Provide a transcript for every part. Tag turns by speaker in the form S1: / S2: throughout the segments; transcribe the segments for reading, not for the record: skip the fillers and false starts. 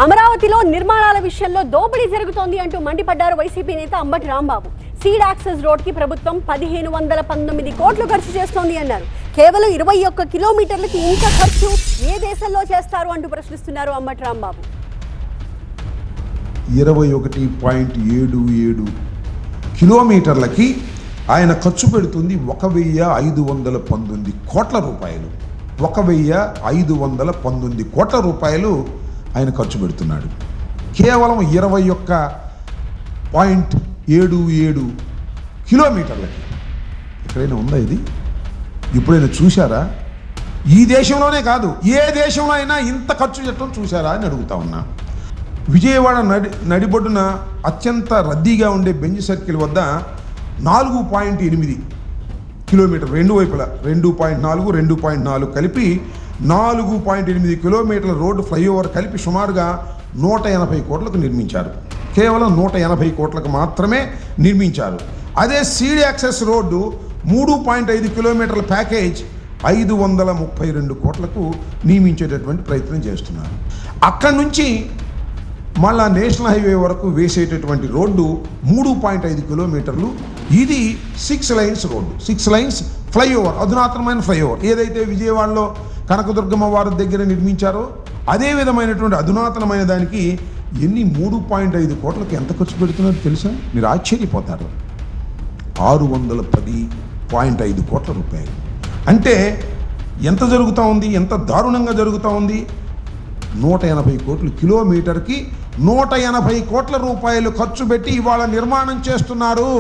S1: అమరావతిలో నిర్మాణాల విషయంలో దోపిడీ జరుగుతోంది అంటూ మండిపడ్డారు వైసీపీ నేత Ambati Rambabu. Seed access road కి ప్రభుత్వం 1519 కోట్లు ఖర్చు చేస్తోంది అన్నారు. కేవలం 21 కిలోమీటర్లకి ఇంత ఖర్చు ఏ దేశంలో చేస్తారు అంటూ ప్రశ్నిస్తున్నారు అంబటి రాంబాబు.
S2: 21.77 కిలోమీటర్లకి ఆయన ఖర్చు పెడుతుంది 1519 కోట్ల రూపాయలు. 1519 కోట్ల రూపాయలు ఆయన ఖర్చు పెడుతున్నాడు. కేవలం 21.77 కిలోమీటర్లకి. ఎక్కడైనా ఉందా ఇది? ఎప్పుడైనా చూశారా? ఈ దేశంలోనే కాదు, ఏ దేశంలో అయినా ఇంత ఖర్చు చేయటం చూశారా అని అడుగుతా ఉన్నా. విజయవాడ నడిబొడ్డున అత్యంత రద్దీగా ఉండే బెంజ్ సర్కిల్ వద్ద 4.8 కిలోమీటర్ రెండు వైపులా 2.4 కలిపి 4.8 కిలోమీటర్ల రోడ్డు ఫ్లైఓవర్ కలిపి సుమారుగా 180 కోట్లకు నిర్మించారు. కేవలం 180 కోట్లకు మాత్రమే నిర్మించారు. అదే సీడ్ యాక్సెస్ రోడ్డు 3.5 కిలోమీటర్ల ప్యాకేజ్ 532 కోట్లకు నియమించేటటువంటి ప్రయత్నం చేస్తున్నారు. అక్కడి నుంచి మళ్ళా నేషనల్ హైవే వరకు వేసేటటువంటి రోడ్డు 3.5 కిలోమీటర్లు. ఇది 6 లైన్స్ రోడ్డు, 6 లైన్స్ ఫ్లైఓవర్, అధునాతనమైన ఫ్లైఓవర్. ఏదైతే విజయవాడలో కనకదుర్గమ్మ వారి దగ్గర నిర్మించారో అదే విధమైనటువంటి అధునాతనమైన దానికి 3.5 కోట్లకు ఎంత ఖర్చు పెడుతున్నారో తెలుసా? మీరు ఆశ్చర్యపోతారు. 610.5 కోట్ల రూపాయలు. అంటే ఎంత జరుగుతూ ఉంది, ఎంత దారుణంగా జరుగుతూ ఉంది. 180 కోట్లు కిలోమీటర్కి 180 కోట్ల రూపాయలు ఖర్చు పెట్టి ఇవాళ నిర్మాణం చేస్తున్నారు.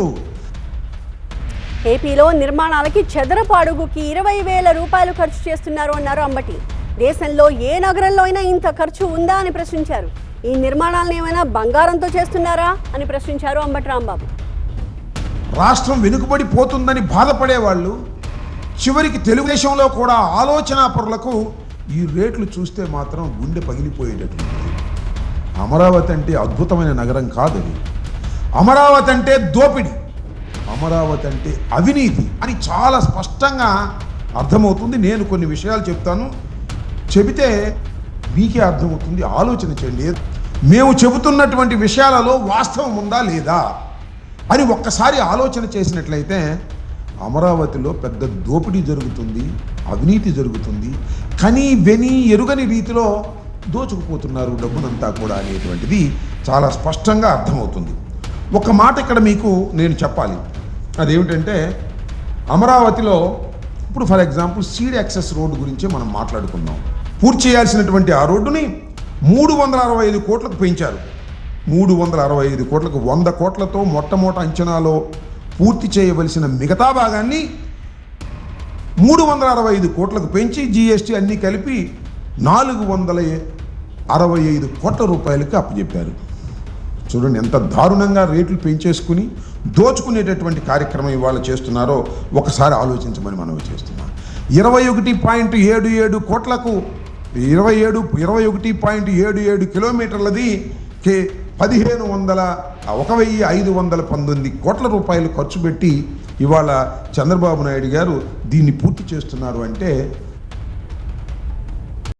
S1: ఏపీలో నిర్మాణాలకి చదరపు అడుగుకి 20,000 రూపాయలు ఖర్చు చేస్తున్నారు అన్నారు అంబటి. దేశంలో ఏ నగరంలో అయినా ఇంత ఖర్చు ఉందా అని ప్రశ్నించారు. ఈ నిర్మాణాలను ఏమైనా బంగారంతో చేస్తున్నారా అని ప్రశ్నించారు అంబటి రాంబాబు.
S2: రాష్ట్రం వెనుకబడిపోతుందని బాధపడేవాళ్ళు చివరికి తెలుగుదేశంలో కూడా ఆలోచనాపరులకు ఈ రేట్లు చూస్తే మాత్రం గుండె పగిలిపోయేటటువంటి. అమరావతి అంటే అద్భుతమైన నగరం కాదు. అమరావతి అంటే దోపిడీ, అమరావతి అంటే అవినీతి అని చాలా స్పష్టంగా అర్థమవుతుంది. నేను కొన్ని విషయాలు చెప్తాను, చెబితే మీకే అర్థమవుతుంది. ఆలోచన చేయండి. మేము చెబుతున్నటువంటి విషయాలలో వాస్తవం ఉందా లేదా అని ఒక్కసారి ఆలోచన చేసినట్లయితే అమరావతిలో పెద్ద దోపిడీ జరుగుతుంది, అవినీతి జరుగుతుంది, కనీ వెని ఎరుగని రీతిలో దోచుకుపోతున్నారు డబ్బునంతా కూడా అనేటువంటిది చాలా స్పష్టంగా అర్థమవుతుంది. ఒక మాట ఇక్కడ మీకు నేను చెప్పాలి. అదేమిటంటే అమరావతిలో ఇప్పుడు for example seed access road గురించే మనం మాట్లాడుకుందాం. పూర్తి చేయాల్సినటువంటి ఆ రోడ్డుని 365 కోట్లకు పెంచారు. 365 కోట్లకు 100 కోట్లతో మొట్టమొదటి అంచనాలో పూర్తి చేయవలసిన మిగతా భాగాన్ని 365 కోట్లకు పెంచి జీఎస్టీ అన్నీ కలిపి 465 కోట్ల రూపాయలకి అప్పచెప్పారు. చూడండి ఎంత దారుణంగా రేట్లు పెంచేసుకుని దోచుకునేటటువంటి కార్యక్రమం ఇవాళ చేస్తున్నారో ఒకసారి ఆలోచించమని మనం చేస్తున్నాం. 21.77 కోట్లకు 21.77 కిలోమీటర్లది 1519 కోట్ల రూపాయలు ఖర్చు పెట్టి ఇవాళ చంద్రబాబు నాయుడు గారు దీన్ని పూర్తి చేస్తున్నారు అంటే